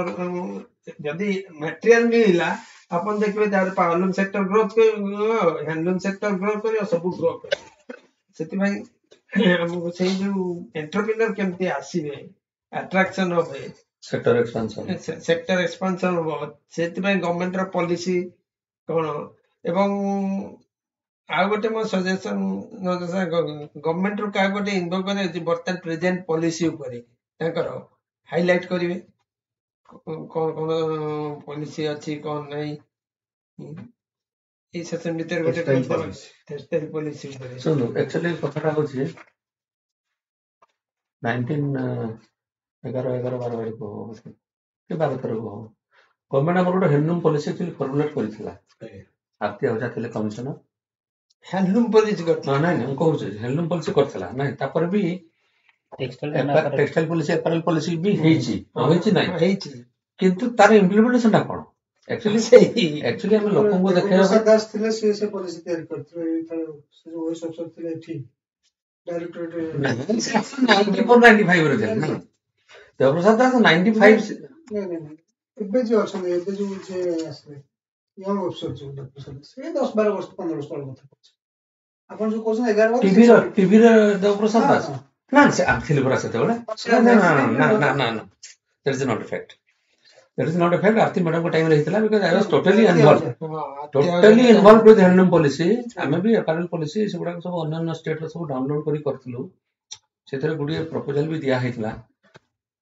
ଯଦି ମ୍ୟାଟେରିଆଲ ମିଳିଲା ଆପଣ ଦେଖିବେ ତାର ପାୱାରଲୁମ୍ ସେକ୍ଟର ଗ୍ରୋଥ କରିବ, ହ୍ୟାଣ୍ଡଲୁମ୍ ସେକ୍ଟର ଗ୍ରୋ କରିବ, ସବୁ ଗ୍ରୋ କରିବ। ସେଥିପାଇଁ ଆମକୁ ସେଇ ଯୋଉ ଏଣ୍ଟରପ୍ରିନର କେମିତି ଆସିବେ, ଆଟ୍ରାକ୍ସନ ହବେ, ସେକ୍ଟର ଏକ୍ସପାନ୍ସନ ହବ, ସେଥିପାଇଁ ଗଭର୍ଣ୍ଣମେଣ୍ଟର ପଲିସି କଣ। ଏବଂ ଆଉ ଗୋଟେ ମୋ ସଜେସନ, ଗଭର୍ଣ୍ଣମେଣ୍ଟରୁ କାହାକୁ ଗୋଟେ ଇନଭଲ୍ଭ କରିବେ ବର୍ତ୍ତମାନ ପ୍ରେଜେଣ୍ଟ ପଲିସି ଉପରେ ତାଙ୍କର ହାଇଲାଇଟ୍ କରିବେ କଣ କଣ ପଲିସି ଅଛି କଣ ନାହିଁ। ଏଇ ସେସନ ଭିତରେ ଗୋଟେ ଟେକ୍ସଟାଇଲ ପଲିସି ଉପରେ ଶୁଣନ୍ତୁ, ଆକ୍ଚୁଆଲି କଥାଟା ହଉଛି 1911-12 କି 12-13 ଗଭର୍ଣ୍ଣମେଣ୍ଟ ଆମର ଗୋଟେ ହ୍ୟାଣ୍ଡଲୁମ୍ ପଲିସି ଫର୍ମୁଲେଟ୍ କରିଥିଲା। ଆପ୍ତି ଆହୁଜା ଥିଲେ କମିଶନର। ହ୍ୟାଣ୍ଡଲୁମ୍ ପଲିସି କରିଥିଲା? ନାଇଁ ମୁଁ କହୁଛି ହ୍ୟାଣ୍ଡଲୁମ୍ ପଲିସି କରିଥିଲା। ନାଇଁ ତାପରେ ବି ଟେକ୍ସଟାଇଲ ପଲିସି, ଆପାରେଲ ପଲିସି ବି ହେଇଛି ନାଇଁ ହେଇଛି, କିନ୍ତୁ ତାର ଇମ୍ପ୍ଲିମେଣ୍ଟେସନଟା କଣ? ଆକ୍ଚୁଆଲି ଆମେ ଲୋକଙ୍କୁ ଦେଖେଇବା ପାଇଁ ଦାସ ଥିଲେ ସେ ପଲିସି ତିଆରି କରିଥିଲେ। ସେ ଯୋଉ ଓଏସ୍ ଅଫିସର ଥିଲେ ଏଠି ଡାଇରେକ୍ଟରେଟ 94-95 ରେ ଥିଲେ ନା। ଦେବପ୍ରସାଦ ଦାସ 95 ଏବେ ଯିଏ ଅଛନ୍ତି, ଏବେ ଯୋଉ ଯିଏ ଆସିଲେ ୟଙ୍ଗ ଅଫିସର ଯୋଉ ଦେବପ୍ରସାଦ, ସେ 10-12 ବର୍ଷ 15 ବର୍ଷ ତଳ କଥା କହୁଛି। ଆପଣ ଯୋଉ କହୁଛନ୍ତି 11 ବର୍ଷ ଟିଭିର ଦେବପ୍ରସାଦ ଦାସ ନା ସେ ଥିଲେ ପରା ସେତେବେଳେ। That is not a fact. ଆରତି ମ୍ୟାଡମଙ୍କ ଟାଇମରେ ହେଇଥିଲା because I was totally involved with handloom policy. ଆମେ ବି ଆପାରେଲ ପଲିସି ସେଗୁଡାକ ସବୁ ଅନ୍ୟାନ୍ୟ ଷ୍ଟେଟର ସବୁ ଡାଉନଲୋଡ କରି କରିଥିଲୁ। ସେଥିରେ ଗୋଟିଏ ପ୍ରପୋଜାଲ ବି ଦିଆ ହେଇଥିଲା।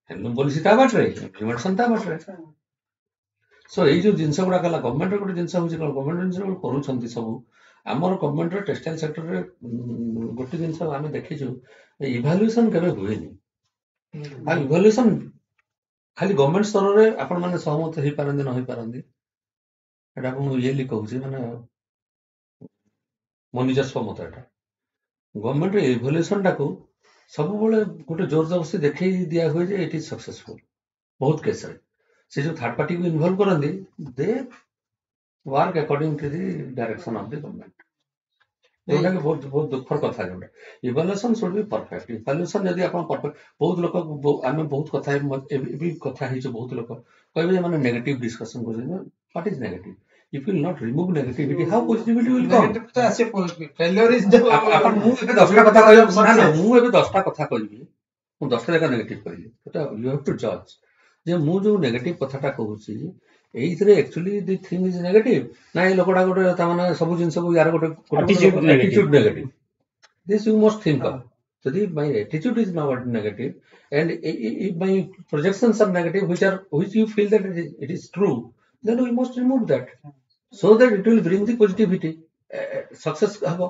ହ୍ୟାଣ୍ଡଲୁମ୍ ପଲିସି ତା ବାଟରେ, ଇମ୍ପ୍ଲିମେଣ୍ଟେସନ ତା ବାଟରେ। ସୋ ଏଇ ଯୋଉ ଜିନିଷ ଗୁଡାକ ହେଲା ଗଭର୍ଣ୍ଣମେଣ୍ଟର ଗୋଟେ ଜିନିଷ ହଉଛି କଣ, ଗଭର୍ଣ୍ଣମେଣ୍ଟ ଜିନିଷ କରୁଛନ୍ତି ସବୁ। ଆମର ଗଭର୍ଣ୍ଣମେଣ୍ଟର ଟେକ୍ସଟାଇଲ ସେକ୍ଟରରେ ଗୋଟେ ଜିନିଷ ଆମେ ଦେଖିଛୁ, ଇଭାଲୁଏସନ କେବେ ହୁଏନି। ଆଉ ଇଭାଲୁଏସନ ଖାଲି ଗଭର୍ଣ୍ଣମେଣ୍ଟ ସ୍ତରରେ ଆପଣ ମାନେ ସହମତ ହେଇପାରନ୍ତି ନ ହେଇପାରନ୍ତି, ଏଟା ମୁଁ ଇଏଲି କହୁଛି, ମାନେ ମୋ ନିଜସ୍ୱ ମତ। ଏଟା ଗଭର୍ଣ୍ଣମେଣ୍ଟର ଇଭାଲୁଏସନଟାକୁ ସବୁବେଳେ ଗୋଟେ ଜୋର ଜବରଦସ୍ତି ଦେଖେଇ ଦିଆ ହୁଏ ଯେ ଇଟ୍ ଇଜ ସକ୍ସେସଫୁଲ। ବହୁତ କେସରେ ସେ ଯୋଉ ଥାର୍ଡ ପାର୍ଟିକୁ ଇନଭଲ୍ଭ କରନ୍ତି, they work according to the direction of the government. ଯୋଉଟାକି ବହୁତ ଦୁଃଖର କଥା। ଯୋଉଟା evaluation should be perfect. Evaluation ଯଦି ଆପଣ ପରଫେକ୍ଟ, ବହୁତ ଲୋକ ଆମେ ବହୁତ କଥା ବି କଥା ହେଇଛୁ, ବହୁତ ଲୋକ କହିବେ ମାନେ ନେଗେଟିଭ ଡିସ୍କସନ କରୁଛନ୍ତି। What is negative? If you will not remove negativity, how positivity will come? ମୁଁ ଏବେ 10ଟା କଥା କହିବି, ମୁଁ ଏବେ 10ଟା କଥା କହିବି, ମୁଁ 10ଟା ଜାଗା ନେଗେଟିଭ କହିବି। You have to judge ଯେ ମୁଁ ଯୋଉ ନେଗେଟିଭ କଥାଟା କହୁଛି ଏଇଥିରେ actually the thing is negative, ନା ଏଇ ଲୋକଟା ଗୋଟେ ତାମାନେ ସବୁ ଜିନିଷକୁ ୟାର ଗୋଟେ attitude negative. This you must think of. ଯଦି my attitude is not negative and if my projections are negative which you feel that it is true, then we must remove that so that it will bring the positivity. Success ହବ।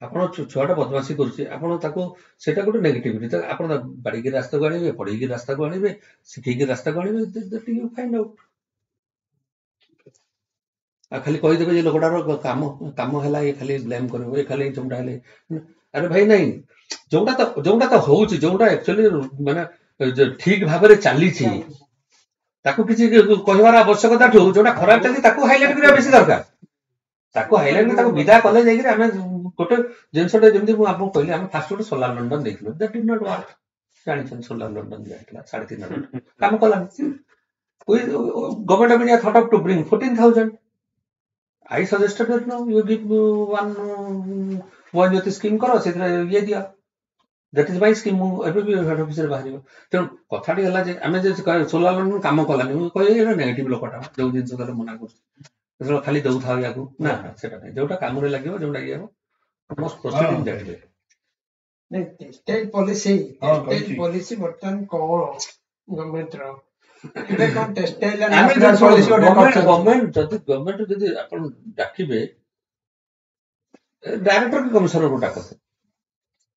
ଆପଣ ଛୁଆଟା ବଦମାସି କରୁଛି, ଆପଣ ତାକୁ ସେଇଟା ଗୋଟେ negativity, ଆପଣ ବାଡିକି ରାସ୍ତାକୁ ଆଣିବେ, ପଢେଇକି ରାସ୍ତାକୁ ଆଣିବେ, ଶିଖେଇକି ରାସ୍ତାକୁ ଆଣିବେ, you find out। ଆଉ ଖାଲି କହିଦେବେ ଯେ ଲୋକଟାର କାମ ହେଲା, ଏ ଖାଲି ବ୍ଲେମ କରିବ, ଏ ଖାଲି ଯୋଉଟା ହେଲେ। ଆରେ ଭାଇ ନାଇଁ, ଯୋଉଟା ତ ହଉଛି, ଯୋଉଟା ଆକ୍ଚୁଆଲି ମାନେ ଠିକ ଭାବରେ ଚାଲିଛି, ତାକୁ କିଛି କହିବାର ଆବଶ୍ୟକତାଠୁ ଯୋଉଟା ଖରାପ ଚାଲିଛି ତାକୁ ହାଇଲାଇଟ କରିବା ବେଶୀ ଦରକାର। ତାକୁ ହାଇଲାଇଟ କରି ତାକୁ ବିଦା କଲେ ଯାଇକିରି ଆମେ ଗୋଟେ ଜିନିଷଟା, ଯେମିତି ମୁଁ ଆପଣଙ୍କୁ କହିଲି, ଆମେ ଫାଷ୍ଟ ଗୋଟେ ସୋଲାର ଲଣ୍ଡନ ଦେଇଥିଲୁ। That did not work. ଜାଣିଛନ୍ତି ସୋଲାର ଲଣ୍ଡନ ଯାଇଥିଲା 3.5 କାମ କଲାନି। Government of India thought of to bring 14,000. I suggested that no, you give one Jyoti scheme କର, ସେଥିରେ ଇଏ ଦିଅ। That is my scheme। ମୁଁ ଏବେ ବି ହେଡ୍ ଅଫିସରେ ବାହାରିବ। ତେଣୁ କଥାଟି ହେଲା ଯେ ଆମେ ଯେ ସୋଲାର ଲଣ୍ଡନ କାମ କଲାନି, ମୁଁ କହିବି ଏଇଟା ନେଗେଟିଭ ଲୋକଟା, ଯୋଉ ଜିନିଷ ତାର ମନା କରୁଛି, ଖାଲି ଦଉଥାଉ ୟାକୁ। ନା ସେଟା ନାହିଁ, ଯୋଉଟା କାମରେ ଲାଗିବ, ଯୋଉଟା ଇଏ ହବ, must proceed in that way। Textile policy ବର୍ତ୍ତମାନ କଣ ଗଭର୍ଣ୍ଣମେଣ୍ଟର? ଗଭର୍ଣ୍ଣମେଣ୍ଟ ଯଦି ଆପଣ ଡାକିବେ ଡାଇରେକ୍ଟର କି କମିଶନରକୁ ଡାକନ୍ତୁ,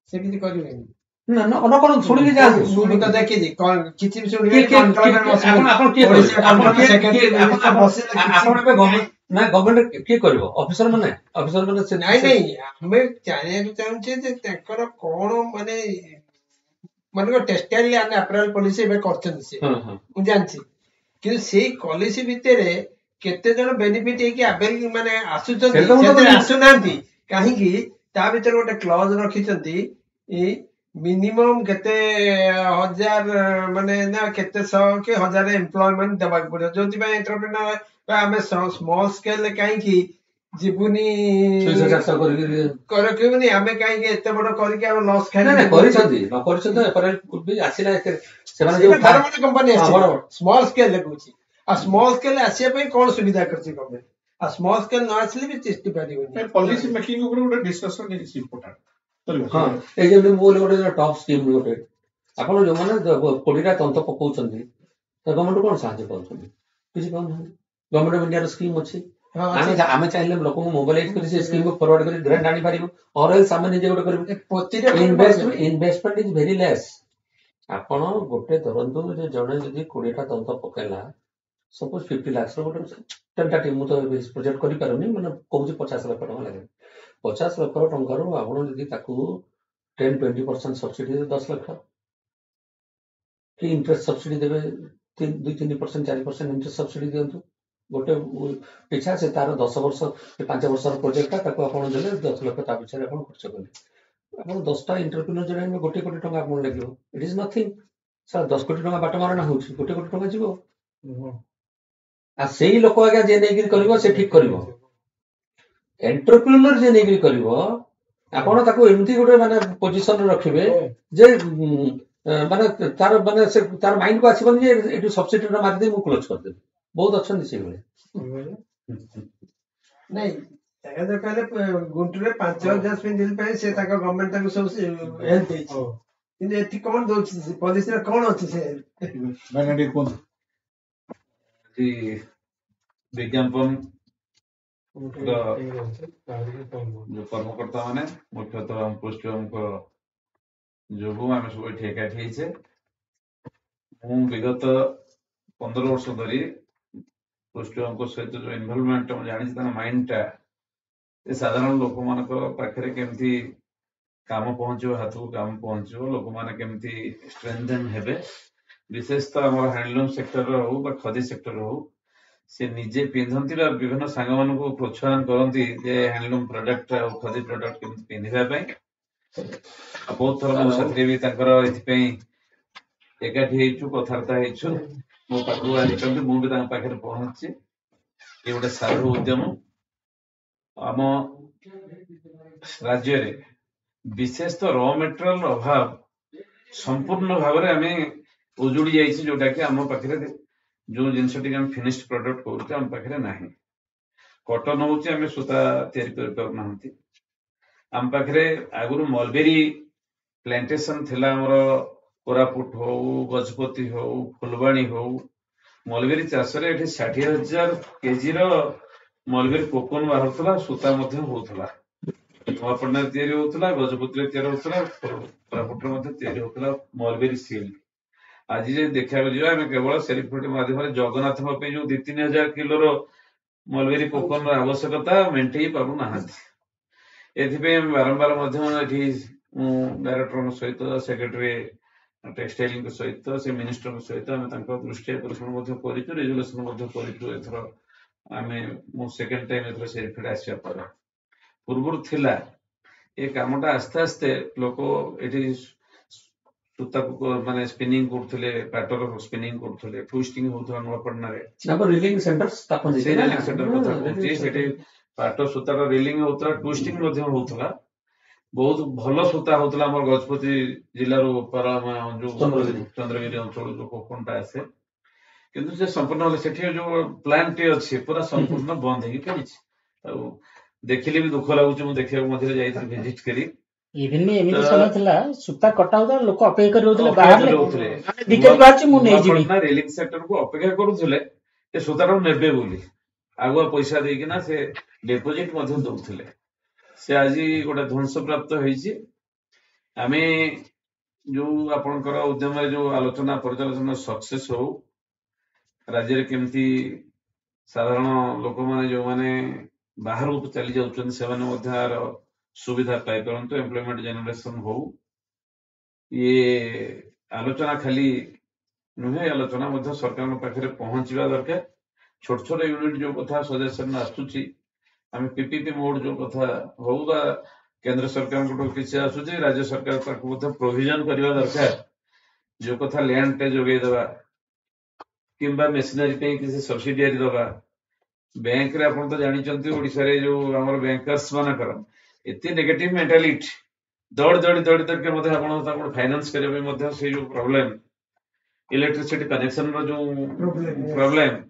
ସେ କିଛି କରିବେନି। ନା ନା ଅନ କଣ ଶୁଣିକି ଯାଆନ୍ତୁ। ଶୁଣି ତ ଦେଖିଛି କିଛି ବି ଶୁଣିବେ ଆପଣ କିଏ କରିବେ? ଆପଣ ଏବେ ନା ଗଭର୍ଣ୍ଣମେଣ୍ଟ କିଏ କରିବ? ଅଫିସର ମାନେ ନାଇଁ ନାଇଁ ଆମେ ଜାଣିବାକୁ ଚାହୁଁଛେ ଯେ ତାଙ୍କର କଣ ମାନେ ଟେକ୍ସଟାଇଲ ଆଣ୍ଡ ଆପେରାଲ ପଲିସି ଏବେ କରିଛନ୍ତି ସେ ମୁଁ ଜାଣିଛି, କିନ୍ତୁ ସେଇ ପଲିସି ଭିତରେ କେତେ ଜଣ ବେନିଫିଟ ହେଇକି ମାନେ ଆସୁଛନ୍ତି ଆସୁନାହାନ୍ତି କାହିଁକି? ତା ଭିତରେ ଗୋଟେ କ୍ଲଜ ରଖିଛନ୍ତି ମିନିମମ୍ କେତେ ହଜାର ମାନେ ନା କେତେ ଶହ କି ହଜାର ଏମ୍ପ୍ଲୟମେଣ୍ଟ ଦେବାକୁ ପଡିବ, ଯୋଉଥିପାଇଁ ଏଣ୍ଟରପ୍ରେନର ଆମେ ସ୍ମଲ ସ୍କେଲରେ କାହିଁକି ଯିବୁନି କରିବୁନି, ଆମେ କାହିଁକି ଏତେ ବଡ କରିକି ଆମେ ଲସ୍ ଖାଇକି କରିଛନ୍ତି ନ କରିଛନ୍ତି ଆସିଲା କମ୍ପାନୀ ଆସିଛି ସ୍ମଲ ସ୍କେଲରେ କହୁଛି। ଆଉ ସ୍ମଲ ସ୍କେଲ ଆସିବା ପାଇଁ କଣ ସୁବିଧା କରିଛି ଗଭର୍ଣ୍ଣମେଣ୍ଟ? ଆଉ ସ୍ମଲ ସ୍କେଲ ନ ଆସିଲେ ବି ଚେଷ୍ଟି ପାରିବନି। ପଲିସି ମେକିଂ ଉପରେ ଗୋଟେ ଡିସ୍କସନ ଇଜ ଇମ୍ପୋର୍ଟାଣ୍ଟ। ହଁ ଏଇ ଯେମିତି ମୁଁ ଗୋଟେ ଟପ୍ ସ୍କିମ୍ ଗୋଟେ ଆପଣ ଯୋଉମାନେ 20ଟା ତନ୍ତ ପକଉଛନ୍ତି ଗଭର୍ଣ୍ଣମେଣ୍ଟ କଣ ସାହାଯ୍ୟ ପାଉଛନ୍ତି? କିଛି ପାଉନାହାନ୍ତି। ଗଭର୍ଣ୍ଣମେଣ୍ଟ ଅଫ୍ ଇଣ୍ଡିଆର ସ୍କିମ୍ ଅଛି, ଆମେ ଚାହିଁଲେ ଲୋକଙ୍କୁ ମୋବାଇଲାଇଜ କରି ସେ ସ୍କିମ୍ ଫରୱାର୍ଡ କରି ଗ୍ରାଣ୍ଟ ଆଣିପାରିବୁ, ଅର ଏଲ୍ସ ଆମେ ନିଜେ ଗୋଟେ କରିବୁ। Investment is very less. ଆପଣ ଗୋଟେ ଧରନ୍ତୁ ଯେ ଜଣେ ଯଦି 20ଟା ତନ୍ତ ପକେଇଲା, ସପୋଜ 50 ଲାକ୍ସର ଗୋଟେ ଟେଣ୍ଟାଟିଭ, ମୁଁ ତ ପ୍ରୋଜେକ୍ଟ କରିପାରୁନି, ମାନେ କହୁଛି 50 ଲକ୍ଷ ଟଙ୍କା ଲାଗେ। 50 ଲକ୍ଷ ଟଙ୍କାରୁ ଆପଣ ଯଦି ତାକୁ 10-20% ସବସିଡି ଦେବେ 10 ଲକ୍ଷ, କି ଇଣ୍ଟରେଷ୍ଟ ସବସିଡି ଦେବେ 2-3%, 4% ଇଣ୍ଟରେଷ୍ଟ ସବସିଡି ଦିଅନ୍ତୁ ଗୋଟେ ପିଛା, ସେ ତାର 10 ବର୍ଷ 5 ବର୍ଷର ପ୍ରୋଜେକ୍ଟଟା ତାକୁ ଆପଣ ଦେଲେ 10 ଲକ୍ଷ ତା ପିଛରେ ଆପଣ ଖର୍ଚ୍ଚ କଲେ, ଆପଣ 10ଟା ଏଣ୍ଟରପ୍ରିନର ଜଣେଇବେ 1 କୋଟି ଟଙ୍କା ଆପଣଙ୍କୁ ଲାଗିବ। ଇଟ୍ ଇଜ ନଥିଙ୍ଗ। ସାର୍ 10 କୋଟି ଟଙ୍କା ବାଟ ମାରଣା ହଉଛି, 1 କୋଟି ଟଙ୍କା ଯିବ। ଆଉ ସେଇ ଲୋକ ଆଜ୍ଞା ଯିଏ ନେଇକିରି କରିବ ସେ ଠିକ କରିବ। ଏଣ୍ଟରପ୍ରିନର ଯିଏ ନେଇକିରି କରିବ, ଆପଣ ତାକୁ ଏମିତି ଗୋଟେ ମାନେ ପୋଜିସନରେ ରଖିବେ ଯେ ମାନେ ତାର ମାଇଣ୍ଡକୁ ଆସିବନି ଯେ ଏଠୁ ସବସିଡିଟା ମାରିଦେଇ ମୁଁ କ୍ଲୋଜ କରିଦେବି। ବହୁତ ଅଛନ୍ତି ସେଇଭଳି। ନାଇଁ କହିଲେ ଗୁଣ୍ଠୁରେ 5,000 ସ୍ପିଣ୍ଡିଲ ପାଇଁ ସେ ତାଙ୍କ ଗଭର୍ଣ୍ଣମେଣ୍ଟ ତାଙ୍କୁ ସବୁ ହେଲ୍ପ ଦେଇଛି, କିନ୍ତୁ ଏଠି କଣ ଦଉଛି ପଲିସିରେ କଣ ଅଛି? ସେ ବିଜ୍ଞାପନ କର୍ମକର୍ତ୍ତା ମାନେ ମୁଖ୍ୟତଃ ପୃଷ୍ଠଙ୍କ ଯୋଗୁଁ ଆମେ ସବୁ ଏଠି ଏକାଠି ହେଇଛେ। ମୁଁ ବିଗତ 15 ବର୍ଷ ଧରି ପୃଷ୍ଠଙ୍କ ସହିତ ଯୋଉ ଇନଭଲଭମେଣ୍ଟ ମୁଁ ଜାଣିଛି, ତାଙ୍କ ମାଇଣ୍ଡଟା ସାଧାରଣ ଲୋକମାନଙ୍କ ପାଖରେ କେମିତି କାମ ପହଞ୍ଚିବ, ହାତକୁ କାମ ପହଞ୍ଚିବ, ଲୋକମାନେ କେମିତି ଷ୍ଟ୍ରେନ୍ଥେନ ହେବେ, ବିଶେଷତଃ ଆମର ହ୍ୟାଣ୍ଡଲୁମ୍ ସେକ୍ଟର ହଉ ବା ଖଦି ସେକ୍ଟର ହଉ, ସେ ନିଜେ ପିନ୍ଧନ୍ତି ବା ବିଭିନ୍ନ ସାଙ୍ଗମାନଙ୍କୁ ପ୍ରୋତ୍ସାହନ କରନ୍ତି ଯେ ହ୍ୟାଣ୍ଡଲୁମ୍ ପ୍ରଡକ୍ଟ ଆଉ ଖଦି ପ୍ରଡକ୍ଟ କେମିତି ପିନ୍ଧିବା ପାଇଁ। ଆଉ ବହୁତ ଥର ମୋ ସାଥିରେ ବି ତାଙ୍କର ଏଥିପାଇଁ ଏକାଠି ହେଇଛୁ, କଥାବାର୍ତ୍ତା ହେଇଛୁ, ମୋ ପାଖକୁ ଆସିଛନ୍ତି, ମୁଁ ବି ତାଙ୍କ ପାଖରେ ପହଞ୍ଚିଛି। ଏ ଗୋଟେ ସାଧୁ ଉଦ୍ୟମ ଆମ ରାଜ୍ୟରେ ବିଶେଷତଃ ର ମେଟେରିଆଲ ଅଭାବ ସମ୍ପୂର୍ଣ୍ଣ ଭାବରେ ଆମେ ଉଜୁଡି ଯାଇଛି, ଯୋଉଟା କି ଆମ ପାଖରେ ଯୋଉ ଜିନିଷଟିକି ଆମେ ଫିନିଶ୍ଡ ପ୍ରଡକ୍ଟ କରୁଛେ ଆମ ପାଖରେ ନାହିଁ। କଟନ ହଉଛି ଆମେ ସୂତା ତିଆରି କରିପାରୁନାହାନ୍ତି। ଆମ ପାଖରେ ଆଗରୁ ମଲବେରୀ ପ୍ଲାଣ୍ଟେସନ ଥିଲା, ଆମର କୋରାପୁଟ ହଉ, ଗଜପତି ହଉ, ଫୁଲବାଣୀ ହଉ, ମଲବେରୀ ଚାଷରେ ଏଠି 60,000 କେଜିର ମଲବେରୀ କୋକନ ବାହାରୁଥିଲା, ସୂତା ମଧ୍ୟ ହଉଥିଲା। ନୂଆପଡାରେ ତିଆରି ହଉଥିଲା, ଗଜପତିରେ ତିଆରି ହଉଥିଲା, କୋରାପୁଟରେ ମଧ୍ୟ ତିଆରି ହଉଥିଲା ମଲବେରୀ ସିଲ୍କ। ଆଜି ଯଦି ଦେଖିବାକୁ ଯିବା, ଆମେ କେବଳ ସେଲିବ୍ରିଟି ମାଧ୍ୟମରେ ଜଗନ୍ନାଥଙ୍କ ପାଇଁ ଯୋଉ 2-3 ହଜାର କିଲୋର ମଲବେରୀ କୋକନର ଆବଶ୍ୟକତା ମେଣ୍ଟେଇ ପାରୁନାହାନ୍ତି। ଏଥିପାଇଁ ଆମେ ବାରମ୍ବାର ମଧ୍ୟ ଏଠି ମୁଁ ଡାଇରେକ୍ଟରଙ୍କ ସହିତ, ସେକ୍ରେଟାରୀ ଟେକ୍ସଟାଇଲଙ୍କ ସହିତ, ସେ ମିନିଷ୍ଟରଙ୍କ ସହିତ ଆମେ ତାଙ୍କ ଦୃଷ୍ଟି আকର୍ଷଣ ମଧ୍ୟ କରିଛୁ, ରେଜୁଲେସନ ମଧ୍ୟ କରିଛୁ। ଏଥର ମୁଁ ସେକେଣ୍ଡ ଟାଇମ ଏଥର ସେରିଫିଡ୍ ଆସିବା ପରେ, ପୂର୍ବରୁ ଥିଲା ଏ କାମଟା ଆସ୍ତେ ଆସ୍ତେ ଲୋକ ଏଠି ସୂତାକୁ ମାନେ ସ୍ପିନିଂ କରୁଥିଲେ, ପାଟର ସ୍ପିନିଂ କରୁଥିଲେ, ଟ୍ୱିଷ୍ଟିଂ ହଉଥିଲା ନୂଆପଡାରେ। ସେଠି ପାଟ ସୂତାର ରିଲିଂ ହଉଥିଲା, ଟ୍ୱିଷ୍ଟିଂ ମଧ୍ୟ ହଉଥିଲା, ବହୁତ ଭଲ ସୂତା ହଉଥିଲା। ଆମର ଗଜପତି ଜିଲ୍ଲାରୁ ଯୋଉ ଚନ୍ଦ୍ରଗିରି ଅଞ୍ଚଳ ଯୋଉ କୋକନଟା ଆସେ, କିନ୍ତୁ ସେ ସମ୍ପୂର୍ଣ୍ଣ ସେଠି ଯୋଉ ପ୍ଲାଣ୍ଟ ଅଛି ପୁରା ସମ୍ପୂର୍ଣ୍ଣ ବନ୍ଦ ହେଇକି ପଡିଛି। ଆଉ ଦେଖିଲେ ବି ଦୁଃଖ ଲାଗୁଛି, ମୁଁ ଦେଖିବାକୁ ମଝିରେ ଯାଇଥିଲି ଭିଜିଟ କରି। ଇଭିନ ଏମିତି ସମୟ ଥିଲା ସୂତା କଟା ହଉଥିଲା, ଲୋକ ଅପେକ୍ଷା କରି ରହୁଥିଲେ, ରେଲିଂ ସେକ୍ଟରକୁ ଅପେକ୍ଷା କରୁଥିଲେ ଏ ସୂତାଟାକୁ ନେବେ ବୋଲି, ଆଗୁଆ ପଇସା ଦେଇକିନା ସେ ଡିପୋଜିଟ ମଧ୍ୟ ଦଉଥିଲେ। ସେ ଆଜି ଗୋଟେ ଧ୍ୱଂସ ପ୍ରାପ୍ତ ହେଇଛି। आमे जो आपणकर उद्यम जो आलोचना पर्यालोचना सक्सेस हो राज्य केमती साधारण लोक माने जो माने बाहर को चली जाउछन से माने मध्यार सुविधा पाई परंतु एम्प्लॉयमेंट जनरेशन हो ये आलोचना खाली नुहे आलोचना मध्य सरकार पाखे पहुंचवा दरकार छोट छोट यूनिट जो कथा सजेशन आसुची आम पीपीपी मोड जो कथा हो बा केंद्र सरकार किसी आसुची राज्य सरकार प्रोविजन करवा दरकार जो कथा लैंड टे जोगे दवा किंबा मेसिनरी पे किसी सब्सिडियरी दवा बैंक रे आपण तो जानि चंती ओडिसा रे जो हमर बैंकर्स माने करन एते नेगेटिव मेंटालिटी दौड़ दौड़ दौड़ दौड़ के मध्य आपण फाइनेंस करे मध्य से जो प्रॉब्लम इलेक्ट्रिसिटी कनेक्शन रो जो प्रॉब्लम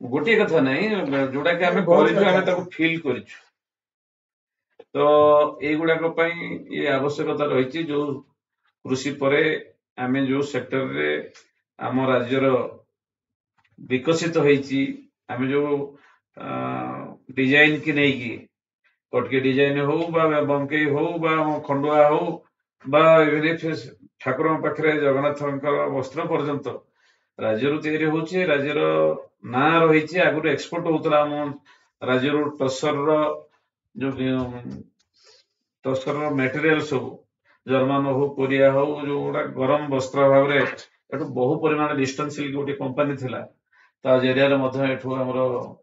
गोटे कथा नहीं जोड़ा कि आमे करिछु आमे ताको फील करिछु तो ए गुडा को पई ये आवश्यकता रहिछि जो कृषि परे आमे जो सेक्टर रे आम राज्य रो विकसित होईछि आमे जो डिजाइन की नहीं की कटके डिजाइन हो बंके हो खंडुआ हो ठाकुर पाखे जगन्नाथ वस्त्र पर्यंत राज्य तैयारी होची राज्य ना रही आगुरी एक्सपोर्ट होता आम राज्य टसर जो टसर मटेरियल सब जर्मन हो कोरिया हो जो गरम वस्त्र भाव में बहु परिमाण डिस्टेंस गोटे कंपनी थिला ता जरिया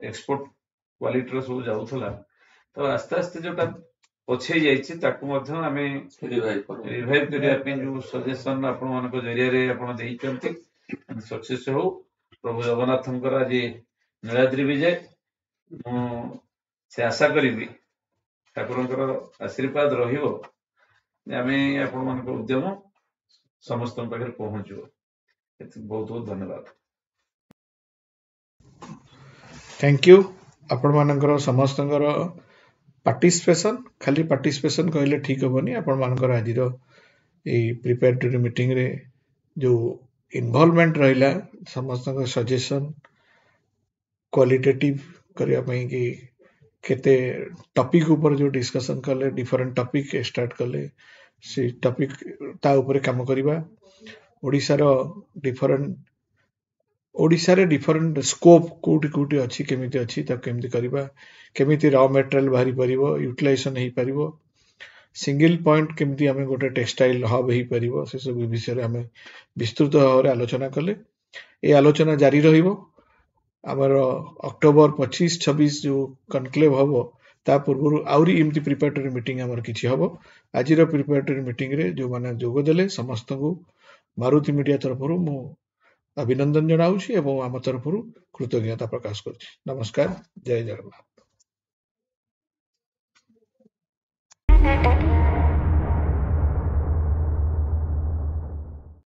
एक्सपोर्ट क्वालिटी सब जाऊला तो आस्ते आस्ते जोटा पछे जाइए ताकू आमे रिवाइव करने जो सजेशन आपण मानक जरिया आपण देइचंती सक्सेस हो प्रभु जगन्नाथंकर आज नीलाद्री विजय से आशा करी ठाकुरंकर आशीर्वाद रहिबो आमे आपण मानक उद्यम समस्त पाखे पहुंचो बहुत बहुत धन्यवाद थैंक यू आपण मानकर समस्तंकर पार्टिसिपेशन खाली पार्टिसिपेशन कहले ठीक हेनी आपण मानकर आज प्रिपेरेटरी मीटिंग रे जो इन्वॉल्वमेंट रहिला समस्त सजेशन क्वालिटेटिव करने कि केते टॉपिक ऊपर जो डिस्कशन कले डिफरेंट टॉपिक स्टार्ट कले से टॉपिक ता ऊपर काम करबा ओडिसा रे डिफरेंट स्कोप कोटी कोटी अच्छी केमिति अच्छी ता केमिति करबा केमिति रॉ मटेरियल बाहरी परिबो यूटिलाइजेशन हे परिबो सिंगल पॉइंट केमिति हमें गोटे टेक्सटाइल हब हे परिबो से सब विषय रे हमें विस्तृत भाव आलोचना कले ए आलोचना जारी रहिबो आमर अक्टोबर 25-26 जो कनक्लेव हबो ता पूर्व आउरी इमती प्रिपेरेटरी मीटिंग आमर किछि हबो आज प्रिपेरेटरी मीटिंग रे जो माने जोग देले समस्त को मारुति मीडिया तरफ मु अभिनंदन जनाऊछि एवं आम तरफ कृतज्ञता प्रकाश करछि नमस्कार जय जगन्नाथ।